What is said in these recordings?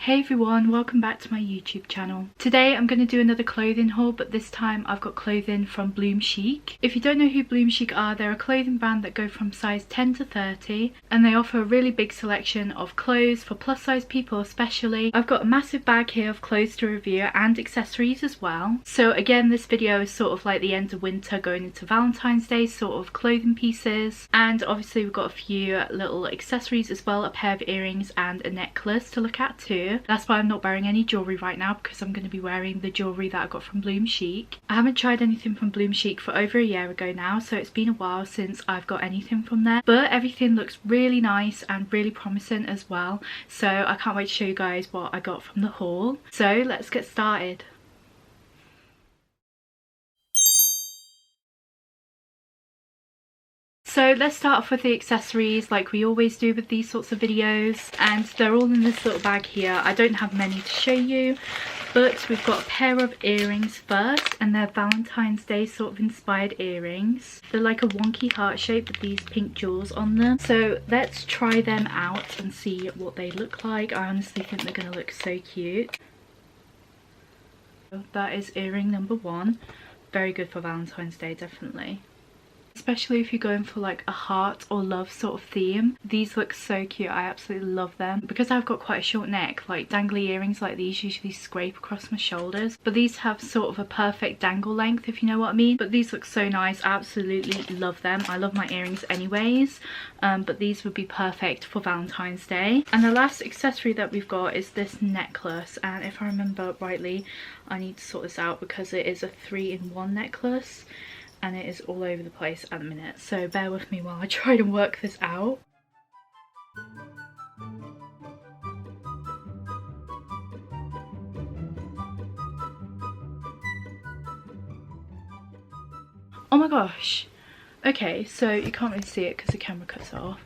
Hey everyone, welcome back to my YouTube channel. Today I'm going to do another clothing haul, but this time I've got clothing from BloomChic. If you don't know who BloomChic are, they're a clothing brand that go from size 10 to 30 and they offer a really big selection of clothes for plus size people especially. I've got a massive bag here of clothes to review and accessories as well. So again, this video is sort of like the end of winter going into Valentine's Day sort of clothing pieces, and obviously we've got a few little accessories as well, a pair of earrings and a necklace to look at too. That's why I'm not wearing any jewellery right now, because I'm going to be wearing the jewellery that I got from BloomChic. I haven't tried anything from BloomChic for over a year ago now, so it's been a while since I've got anything from there, but everything looks really nice and really promising as well, so I can't wait to show you guys what I got from the haul. So let's get started. So let's start off with the accessories like we always do with these sorts of videos, and they're all in this little bag here. I don't have many to show you, but we've got a pair of earrings first, and they're Valentine's Day sort of inspired earrings. They're like a wonky heart shape with these pink jewels on them. So let's try them out and see what they look like. I honestly think they're going to look so cute. That is earring number one. Very good for Valentine's Day, definitely. Especially if you're going for like a heart or love sort of theme. These look so cute. I absolutely love them. Because I've got quite a short neck, like dangly earrings like these usually scrape across my shoulders, but these have sort of a perfect dangle length, if you know what I mean. But these look so nice. I absolutely love them. I love my earrings anyways, but these would be perfect for Valentine's Day. And the last accessory that we've got is this necklace, and if I remember rightly, I need to sort this out because it is a 3-in-1 necklace and it is all over the place at the minute, so bear with me while I try to work this out. Oh my gosh. Okay, so you can't really see it because the camera cuts it off,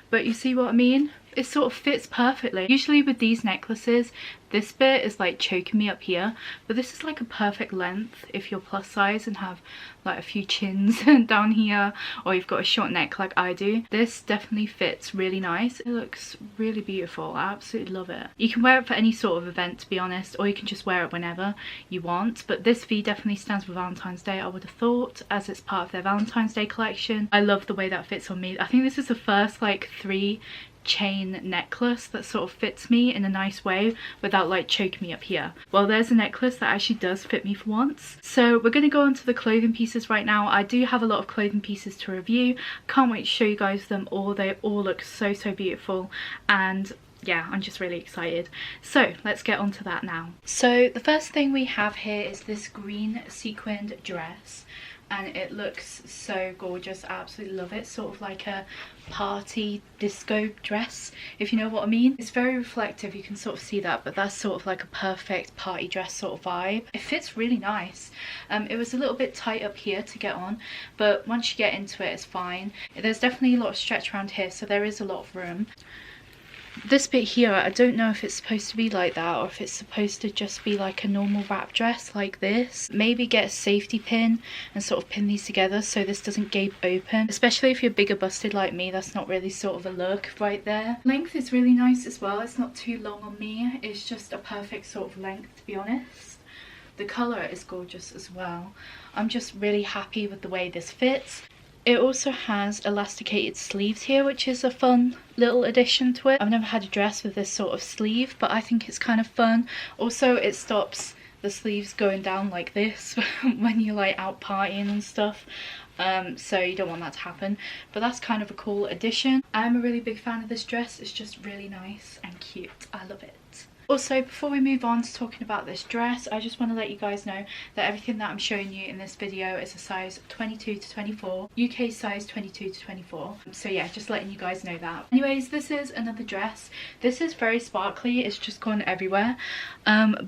but you see what I mean? It sort of fits perfectly. Usually with these necklaces, this bit is like choking me up here, but this is like a perfect length if you're plus size and have like a few chins down here, or you've got a short neck like I do. This definitely fits really nice. It looks really beautiful. I absolutely love it. You can wear it for any sort of event, to be honest, or you can just wear it whenever you want, but this V definitely stands for Valentine's Day, I would have thought, as it's part of their Valentine's Day collection. I love the way that fits on me. I think this is the first like 3 chain necklace that sort of fits me in a nice way without like choking me up here. Well, there's a necklace that actually does fit me for once. So we're going to go on to the clothing pieces right now. I do have a lot of clothing pieces to review. Can't wait to show you guys them all. They all look so beautiful, and yeah, I'm just really excited. So let's get on to that now. So the first thing we have here is this green sequined dress, and it looks so gorgeous. I absolutely love it. Sort of like a party disco dress, if you know what I mean. It's very reflective, you can sort of see that, but that's sort of like a perfect party dress sort of vibe. It fits really nice. It was a little bit tight up here to get on, but once you get into it, it's fine. There's definitely a lot of stretch around here, so there is a lot of room. This bit here, I don't know if it's supposed to be like that or if it's supposed to just be like a normal wrap dress like this. Maybe get a safety pin and sort of pin these together so this doesn't gape open. Especially if you're bigger busted like me, that's not really sort of a look right there. Length is really nice as well. It's not too long on me. It's just a perfect sort of length, to be honest. The colour is gorgeous as well. I'm just really happy with the way this fits. It also has elasticated sleeves here, which is a fun little addition to it. I've never had a dress with this sort of sleeve, but I think it's kind of fun. Also, it stops the sleeves going down like this when you're like out partying and stuff. So you don't want that to happen, but that's kind of a cool addition. I'm a really big fan of this dress. It's just really nice and cute. I love it. Also, before we move on to talking about this dress, I just want to let you guys know that everything that I'm showing you in this video is a size 22 to 24, UK size 22 to 24. So yeah, just letting you guys know that. Anyways, this is another dress. This is very sparkly, it's just gone everywhere,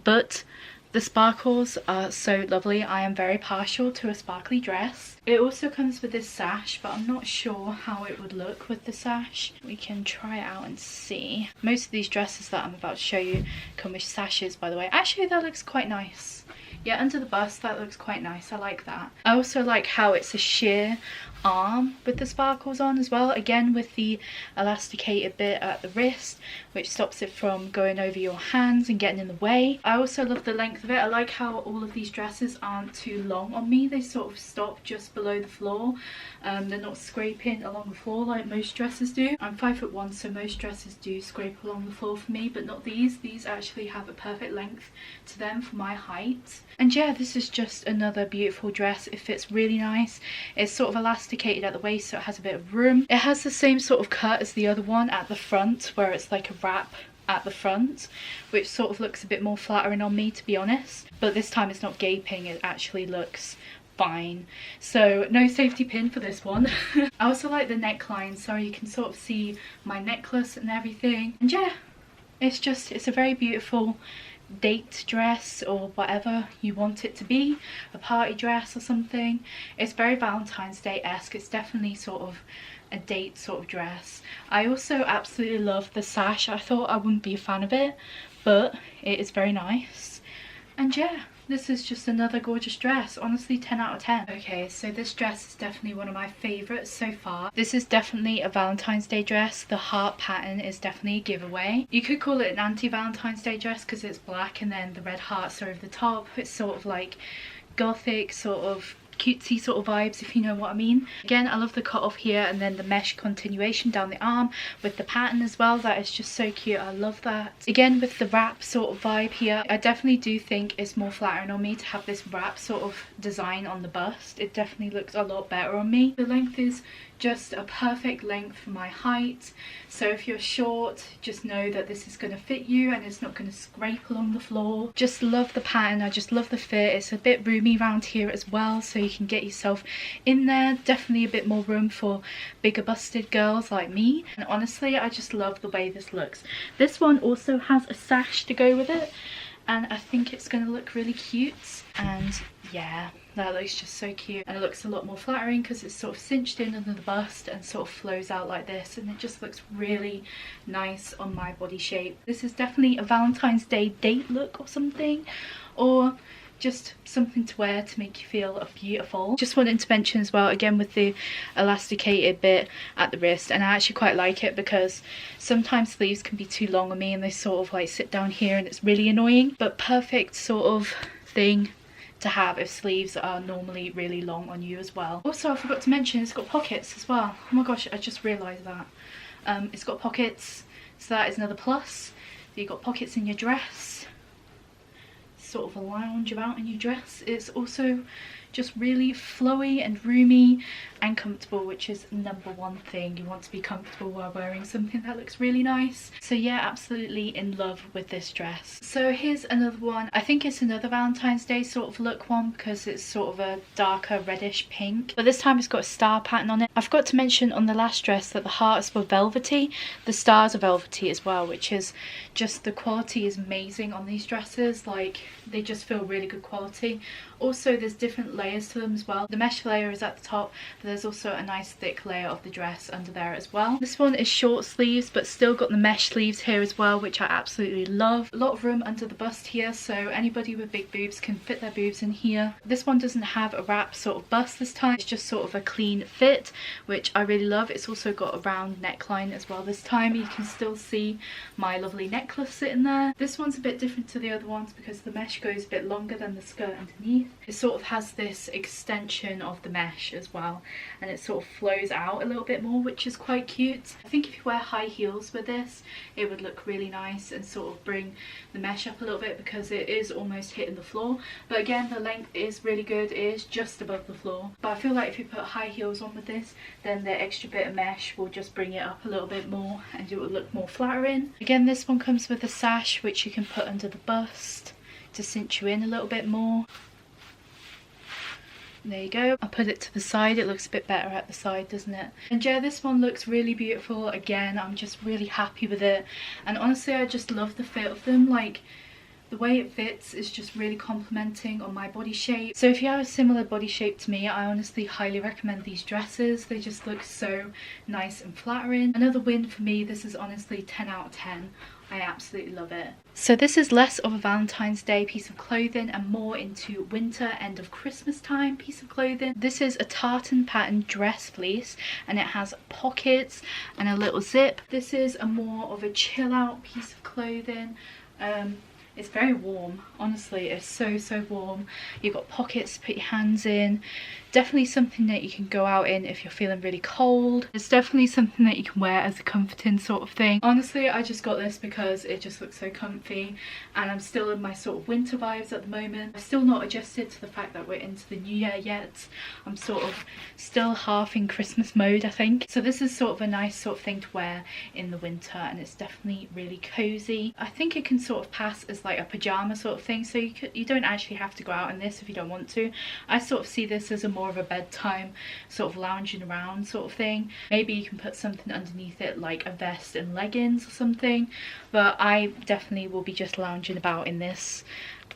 but the sparkles are so lovely. I am very partial to a sparkly dress. It also comes with this sash, but I'm not sure how it would look with the sash. We can try it out and see. Most of these dresses that I'm about to show you come with sashes, by the way. Actually, that looks quite nice. yeah, under the bust that looks quite nice. I like that. I also like how it's a sheer arm with the sparkles on as well, again with the elasticated bit at the wrist, which stops it from going over your hands and getting in the way. I also love the length of it. I like how all of these dresses aren't too long on me. They sort of stop just below the floor. They're not scraping along the floor like most dresses do. I'm 5'1", so most dresses do scrape along the floor for me, but not these. These actually have a perfect length to them for my height. And yeah, this is just another beautiful dress. It fits really nice. It's sort of elasticated at the waist, so it has a bit of room. It has the same sort of cut as the other one at the front, where it's like a wrap at the front, which sort of looks a bit more flattering on me, to be honest. But this time it's not gaping, it actually looks fine. So no safety pin for this one. I also like the neckline, so you can sort of see my necklace and everything. And yeah, it's a very beautiful date dress, or whatever you want it to be, a party dress or something. It's very Valentine's Day-esque. It's definitely sort of a date sort of dress. I also absolutely love the sash. I thought I wouldn't be a fan of it, but it is very nice. And yeah, this is just another gorgeous dress. Honestly, 10 out of 10. Okay, so this dress is definitely one of my favourites so far. This is definitely a Valentine's Day dress. The heart pattern is definitely a giveaway. You could call it an anti-Valentine's Day dress because it's black and then the red hearts are over the top. It's sort of like gothic, sort of cutesy sort of vibes, if you know what I mean. Again, I love the cut off here and then the mesh continuation down the arm with the pattern as well. That is just so cute. I love that. Again, with the wrap sort of vibe here, I definitely do think it's more flattering on me to have this wrap sort of design on the bust. It definitely looks a lot better on me. The length is just a perfect length for my height, so if you're short, just know that this is going to fit you and it's not going to scrape along the floor. Just love the pattern. I just love the fit. It's a bit roomy around here as well, so you can get yourself in there. Definitely a bit more room for bigger busted girls like me. And honestly, I just love the way this looks. This one also has a sash to go with it, and I think it's going to look really cute. And yeah, that looks just so cute, and it looks a lot more flattering because it's sort of cinched in under the bust and sort of flows out like this, and it just looks really nice on my body shape. This is definitely a Valentine's Day date look or something, or just something to wear to make you feel beautiful. Just wanted to mention as well, again with the elasticated bit at the wrist, and I actually quite like it because sometimes sleeves can be too long on me and they sort of like sit down here and it's really annoying, but perfect sort of thing to have if sleeves are normally really long on you as well. Also, I forgot to mention it's got pockets as well. Oh my gosh, I just realised that. It's got pockets, so that is another plus. So you've got pockets in your dress, sort of a lounge about in your dress. It's also just really flowy and roomy and comfortable, which is number one thing. You want to be comfortable while wearing something that looks really nice. So yeah, absolutely in love with this dress. So here's another one. I think it's another Valentine's Day sort of look one because it's sort of a darker reddish pink, but this time it's got a star pattern on it. I forgot to mention on the last dress that the hearts were velvety. The stars are velvety as well, which is just, the quality is amazing on these dresses. Like, they just feel really good quality. Also, there's different layers to them as well. The mesh layer is at the top, but there's also a nice thick layer of the dress under there as well. This one is short sleeves, but still got the mesh sleeves here as well, which I absolutely love. A lot of room under the bust here, so anybody with big boobs can fit their boobs in here. This one doesn't have a wrap sort of bust this time. It's just sort of a clean fit, which I really love. It's also got a round neckline as well this time. You can still see my lovely necklace sitting there. This one's a bit different to the other ones because the mesh goes a bit longer than the skirt underneath. It sort of has this extension of the mesh as well, and it sort of flows out a little bit more, which is quite cute. I think if you wear high heels with this, it would look really nice and sort of bring the mesh up a little bit because it is almost hitting the floor. But again, the length is really good. It is just above the floor. But I feel like if you put high heels on with this, then the extra bit of mesh will just bring it up a little bit more and it will look more flattering. Again, this one comes with a sash which you can put under the bust to cinch you in a little bit more. There you go. I'll put it to the side. It looks a bit better at the side, doesn't it? And yeah, this one looks really beautiful. Again, I'm just really happy with it. And honestly, I just love the fit of them. Like, the way it fits is just really complimenting on my body shape. So if you have a similar body shape to me, I honestly highly recommend these dresses. They just look so nice and flattering. Another win for me. This is honestly 10 out of 10 I absolutely love it. So this is less of a Valentine's Day piece of clothing and more into winter, end of Christmas time piece of clothing. This is a tartan pattern dress fleece and it has pockets and a little zip. This is a more of a chill out piece of clothing. It's very warm, honestly. It's so warm. You've got pockets to put your hands in. Definitely something that you can go out in if you're feeling really cold. It's definitely something that you can wear as a comforting sort of thing. Honestly, I just got this because it just looks so comfy and I'm still in my sort of winter vibes at the moment. I'm still not adjusted to the fact that we're into the new year yet. I'm sort of still half in Christmas mode, I think. So this is sort of a nice sort of thing to wear in the winter and it's definitely really cozy. I think it can sort of pass as like a pajama sort of thing, so you don't actually have to go out in this if you don't want to. I sort of see this as a more of a bedtime sort of lounging around sort of thing. Maybe you can put something underneath it like a vest and leggings or something, but I definitely will be just lounging about in this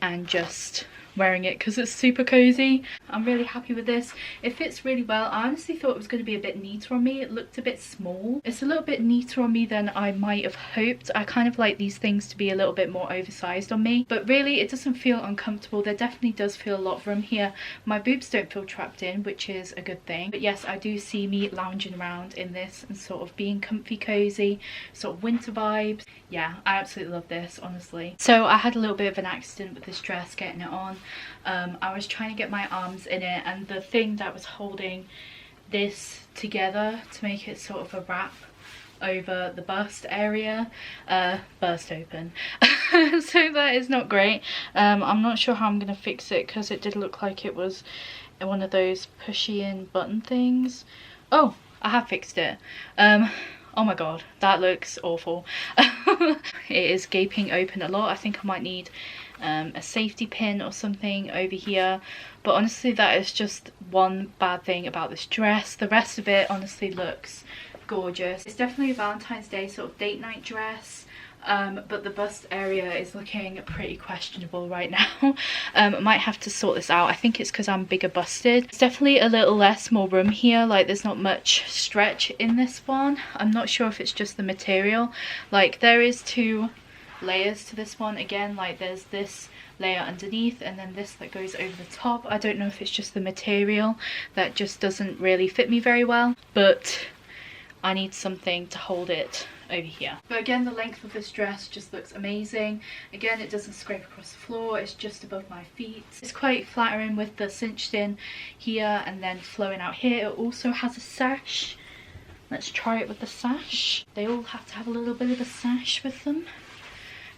and just wearing it because it's super cozy. I'm really happy with this. It fits really well. I honestly thought it was going to be a bit neater on me. It looked a bit small. It's a little bit neater on me than I might have hoped. I kind of like these things to be a little bit more oversized on me, but really it doesn't feel uncomfortable. There definitely does feel a lot of room here. My boobs don't feel trapped in, which is a good thing. But yes, I do see me lounging around in this and sort of being comfy cozy, sort of winter vibes. Yeah, I absolutely love this, honestly. So I had a little bit of an accident with this dress getting it on. I was trying to get my arms in it and the thing that was holding this together to make it sort of a wrap over the bust area burst open. So that is not great. I'm not sure how I'm gonna fix it because it did look like it was one of those pushy in button things. Oh, I have fixed it. Oh my god, that looks awful. It is gaping open a lot. I think I might need a safety pin or something over here, but honestly that is just one bad thing about this dress. The rest of it honestly looks gorgeous. It's definitely a Valentine's Day sort of date night dress, but the bust area is looking pretty questionable right now. I might have to sort this out. I think it's because I'm bigger busted. It's definitely a little more room here. Like there's not much stretch in this one. I'm not sure if it's just the material. Like there is 2 layers to this one. Again, like there's this layer underneath and then this that goes over the top. I don't know if it's just the material that just doesn't really fit me very well, but I need something to hold it over here. But again, the length of this dress just looks amazing. Again, it doesn't scrape across the floor, it's just above my feet. It's quite flattering with the cinched in here and then flowing out here. It also has a sash. Let's try it with the sash. They all have to have a little bit of a sash with them.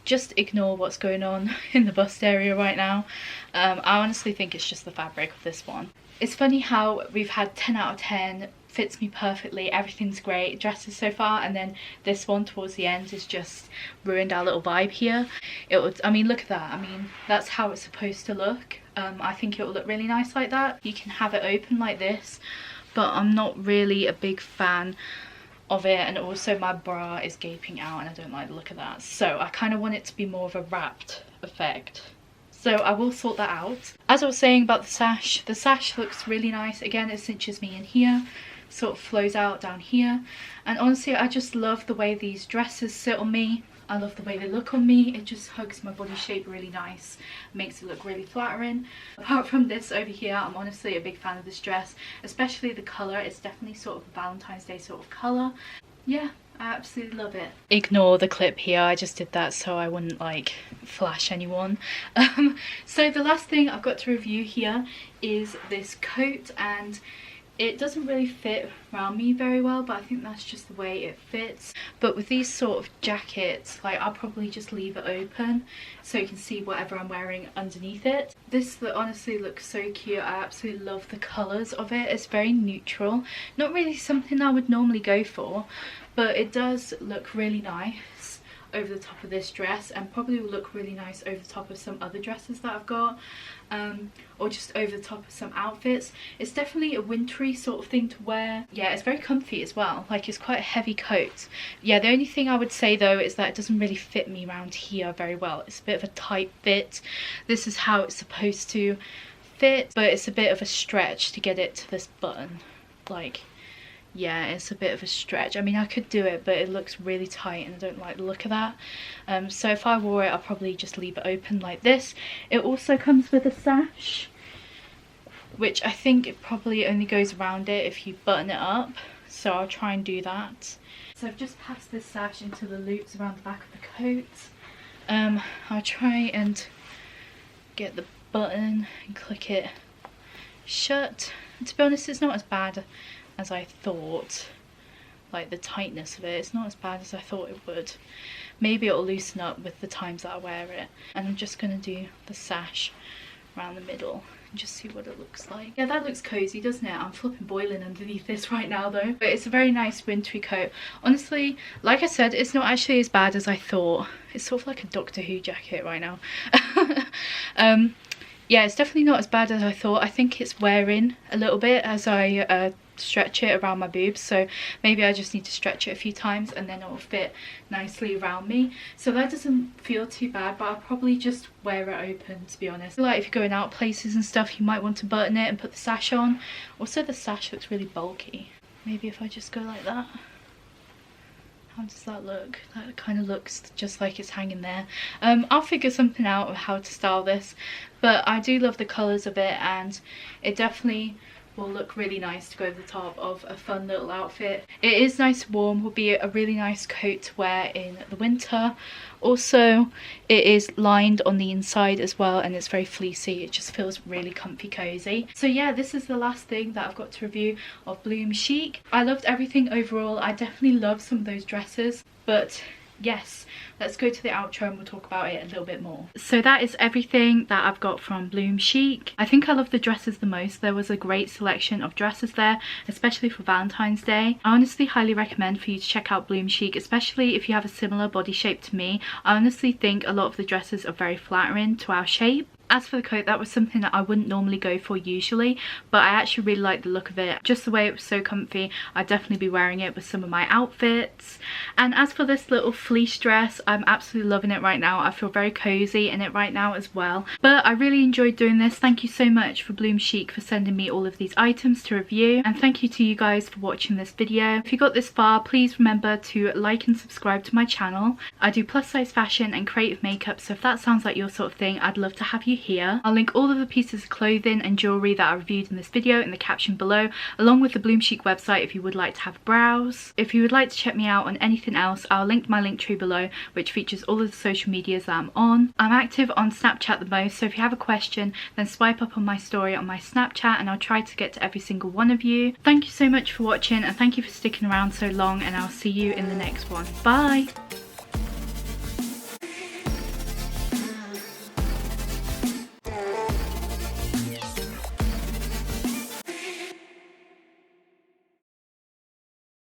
Just ignore what's going on in the bust area right now. I honestly think it's just the fabric of this one. It's funny how we've had 10 out of 10, fits me perfectly, everything's great, dresses so far, and then this one towards the end has just ruined our little vibe here. I mean, look at that. I mean, that's how it's supposed to look. I think it will look really nice like that. You can have it open like this, but I'm not really a big fan of it, and also my bra is gaping out and I don't like the look of that, so I kind of want it to be more of a wrapped effect. So I will sort that out. As I was saying about the sash looks really nice. Again, it cinches me in here, sort of flows out down here, and honestly I just love the way these dresses sit on me. I love the way they look on me. It just hugs my body shape really nice, makes it look really flattering. Apart from this over here, I'm honestly a big fan of this dress, especially the colour. It's definitely sort of a Valentine's Day sort of colour. Yeah, I absolutely love it. Ignore the clip here, I just did that so I wouldn't like flash anyone. So the last thing I've got to review here is this coat, and it doesn't really fit around me very well, but I think that's just the way it fits. But with these sort of jackets, like I'll probably just leave it open so you can see whatever I'm wearing underneath it. This honestly looks so cute. I absolutely love the colours of it. It's very neutral. Not really something I would normally go for, but it does look really nice over the top of this dress, and probably will look really nice over the top of some other dresses that I've got, or just over the top of some outfits. It's definitely a wintry sort of thing to wear. Yeah, it's very comfy as well. Like, it's quite a heavy coat. Yeah, the only thing I would say though is that it doesn't really fit me around here very well. It's a bit of a tight fit. This is how it's supposed to fit, but it's a bit of a stretch to get it to this button. Like, yeah, it's a bit of a stretch. I mean, I could do it, but it looks really tight and I don't like the look of that. So if I wore it, I'll probably just leave it open like this. It also comes with a sash, which I think it probably only goes around it if you button it up. So I'll try and do that. So I've just passed this sash into the loops around the back of the coat. I'll try and get the button and click it shut. And to be honest, it's not as bad as I thought. Like the tightness of it, it's not as bad as I thought it would. Maybe it'll loosen up with the times that I wear it. And I'm just gonna do the sash around the middle and just see what it looks like. Yeah, that looks cozy, doesn't it? I'm flipping boiling underneath this right now though. But it's a very nice wintry coat. Honestly, like I said, it's not actually as bad as I thought. It's sort of like a Doctor Who jacket right now. Yeah, it's definitely not as bad as I thought. I think it's wearing a little bit as I stretch it around my boobs, so maybe I just need to stretch it a few times and then it will fit nicely around me. So that doesn't feel too bad, but I'll probably just wear it open, to be honest. Like if you're going out places and stuff, you might want to button it and put the sash on. Also, the sash looks really bulky. Maybe if I just go like that. How does that look? That kind of looks just like it's hanging there. I'll figure something out of how to style this, but I do love the colours of it, and it definitely will look really nice to go over the top of a fun little outfit. It is nice and warm, will be a really nice coat to wear in the winter. Also, it is lined on the inside as well, and it's very fleecy. It just feels really comfy cozy. So yeah, this is the last thing that I've got to review of BloomChic. I loved everything overall. I definitely love some of those dresses, but yes, let's go to the outro and we'll talk about it a little bit more. So that is everything that I've got from BloomChic. I think I love the dresses the most. There was a great selection of dresses there, especially for Valentine's Day. I honestly highly recommend for you to check out BloomChic, especially if you have a similar body shape to me. I honestly think a lot of the dresses are very flattering to our shape. As for the coat, that was something that I wouldn't normally go for usually, but I actually really like the look of it. Just the way it was so comfy, I'd definitely be wearing it with some of my outfits. And as for this little fleece dress, I'm absolutely loving it right now. I feel very cozy in it right now as well. But I really enjoyed doing this. Thank you so much for BloomChic for sending me all of these items to review. And thank you to you guys for watching this video. If you got this far, please remember to like and subscribe to my channel. I do plus size fashion and creative makeup, so if that sounds like your sort of thing, I'd love to have you here. I'll link all of the pieces of clothing and jewellery that I reviewed in this video in the caption below, along with the BloomChic website if you would like to have a browse. If you would like to check me out on anything else, I'll link my link tree below, which features all of the social medias that I'm on. I'm active on Snapchat the most, so if you have a question, then swipe up on my story on my Snapchat and I'll try to get to every single one of you. Thank you so much for watching, and thank you for sticking around so long, and I'll see you in the next one. Bye!